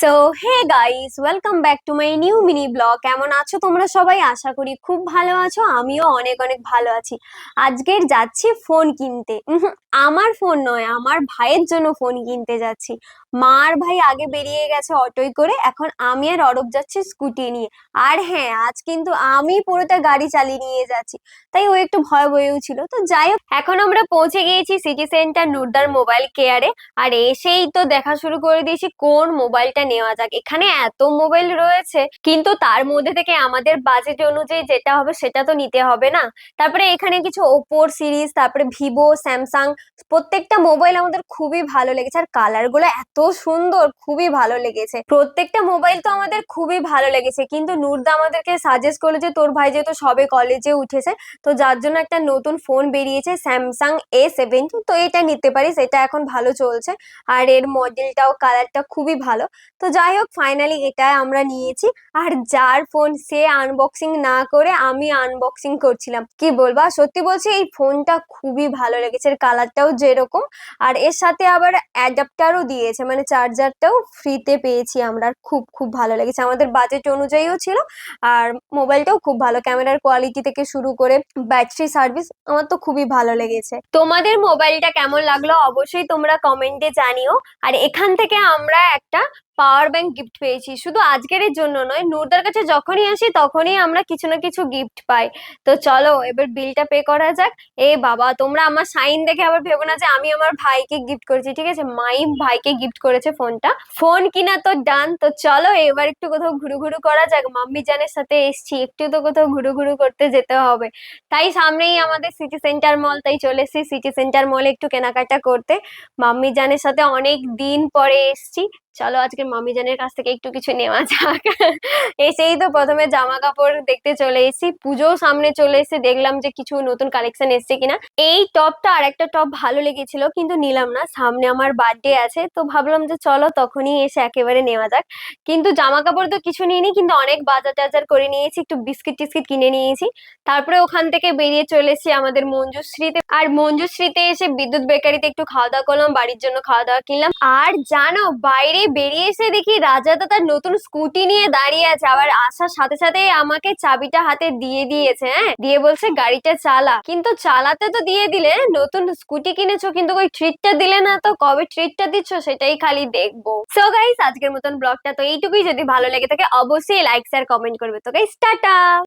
So hey guys, welcome back to my new mini blog. কেমন আছো তোমরা সবাই? আশা করি খুব ভালো আছো। আমিও অনেক অনেক ভালো আছি। আজকের যাচ্ছি ফোন কিনতে। আমার ফোন নয়, আমার ভাইয়ের জন্য ফোন কিনতে যাচ্ছি। মা আর ভাই আগে বেরিয়ে গেছে অটোয় করে, এখন আমি আর অরূপ যাচ্ছি স্কুটি নিয়ে। আর হ্যাঁ, আজ কিন্তু আমি পুরোটা গাড়ি চালিয়ে নিয়ে যাচ্ছি, তাই ও একটু ভয় ভয়েও ছিল। তো যাই হোক, এখন আমরা পৌঁছে গিয়েছি সিটি সেন্টার নুরদার মোবাইল কেয়ারে। আর এসেই তো দেখা শুরু করে দিয়েছি কোন মোবাইলটা নেওয়া যাক। এখানে এত মোবাইল রয়েছে, কিন্তু তার মধ্যে থেকে আমাদের বাজেট অনুযায়ী যেটা হবে সেটা তো নিতে হবে না। তারপরে এখানে কিছু ওপোর সিরিজ, তারপরে ভিভো, স্যামসাং, প্রত্যেকটা মোবাইল আমাদের খুবই ভালো লেগেছে। আর কালার গুলো এত সুন্দর, খুবই ভালো লেগেছে। প্রত্যেকটা মোবাইল তো আমাদের খুবই ভালো লেগেছে, কিন্তু নুরদা আমাদেরকে সাজেস্ট করলো যে তোর ভাই যেহেতু সবে কলেজে উঠেছে, তো যার জন্য একটা নতুন ফোন বেরিয়েছে স্যামসাং A70, তো এটা নিতে পারিস, এটা এখন ভালো চলছে। আর এর মডেলটাও কালারটা খুবই ভালো। তো যাই হোক, ফাইনালি এটা আমরা নিয়েছি। আর যার ফোন সে আনবক্সিং না করে আমি আনবক্সিং করছিলাম। কি বলবো, আর সত্যি বলছি এই ফোনটা খুবই ভালো লেগেছে। এর কালারটাও যেরকম, আর এর সাথে আবার অ্যাডাপ্টারও দিয়েছে, মানে চার্জারটাও ফ্রিতে পেয়েছি আমরা। আর খুব খুব ভালো লেগেছে, আমাদের বাজেট অনুযায়ীও ছিল। আর মোবাইলটাও খুব ভালো, ক্যামেরার কোয়ালিটি থেকে শুরু করে ব্যাটারি সার্ভিস আমার তো খুবই ভালো লেগেছে। তোমাদের মোবাইলটা কেমন লাগলো অবশ্যই তোমরা কমেন্টে জানিও। আর এখান থেকে আমরা একটা পাওয়ার ব্যাংক গিফট পেয়েছি। শুধু আজকের এর জন্য নয়, নুরদার কাছে যখনই আসি তখনই আমরা কিছু না কিছু গিফট পাই। তো চলো এবার বিলটা পে করা যাক। এ বাবা, তোমরা আমার সাইন দেখে আবার ভেবো না যে আমি আমার ভাইকে গিফট করেছি। ঠিক আছে, মাই ভাইকে গিফট করেছে ফোনটা। ফোন কিনা তো ডান। তো চলো এবার একটু কোথাও ঘুরু ঘুরু করা যাক। মাম্মি জানের সাথে এসছি, একটু তো কোথাও ঘুরু ঘুরু করতে যেতে হবে। তাই সামনেই আমাদের সিটি সেন্টার মল, তাই চলে এসেছি সিটি সেন্টার মলে একটু কেনাকাটা করতে। মাম্মি জানের সাথে অনেক দিন পরে এসছি। চলো আজকে মাম্মি জানের কাছ থেকে একটু কিছু নেওয়া যাক। এসেই তো প্রথমে জামা কাপড় দেখতে চলে এসেছি, পুজো সামনে চলে এসে দেখলাম যে কিছু নতুন কালেকশন এসছে কিনা। এই টপটা আর একটা টপ ভালো লেগেছিল, কিন্তু নিলাম না। সামনে আমার বার্থডে আছে, তো ভাবলাম যে চলো তখনই এসে একেবারে নেওয়া যাক। কিন্তু জামা কাপড় তো কিছু নিইনি, কিন্তু অনেক বাজার টাজার করে নিয়েছি, একটু বিস্কিট টিস্কিট কিনে নিয়েছি। তারপরে ওখান থেকে বেরিয়ে চলে এসেছি আমাদের মঞ্জুশ্রীতে। আর মঞ্জুশ্রীতে এসে বিদ্যুৎ বেকারিতে একটু খাওয়া দাওয়া করলাম, বাড়ির জন্য খাওয়া দাওয়া কিনলাম। আর জানো, বাইরে বেরিয়ে এসে দেখি রাজা তো তার নতুন স্কুটি নিয়ে দাঁড়িয়ে আছে। আবার আসার সাথে সাথে আমাকে চাবিটা হাতে দিয়ে দিয়েছে, হ্যাঁ, দিয়ে বলছে গাড়িটা চালা। কিন্তু চালাতে তো দিয়ে দিলে, নতুন স্কুটি কিনেছো কিন্তু ওই ট্রিটটা দিলে না। তো কবে ট্রিটটা দিচ্ছ সেটাই খালি দেখবো। সো গাইস, আজকের মতন ব্লগটা তো এইটুকুই। যদি ভালো লেগে থাকে অবশ্যই লাইক শেয়ার কমেন্ট করবে। তো গাইস, টাটা।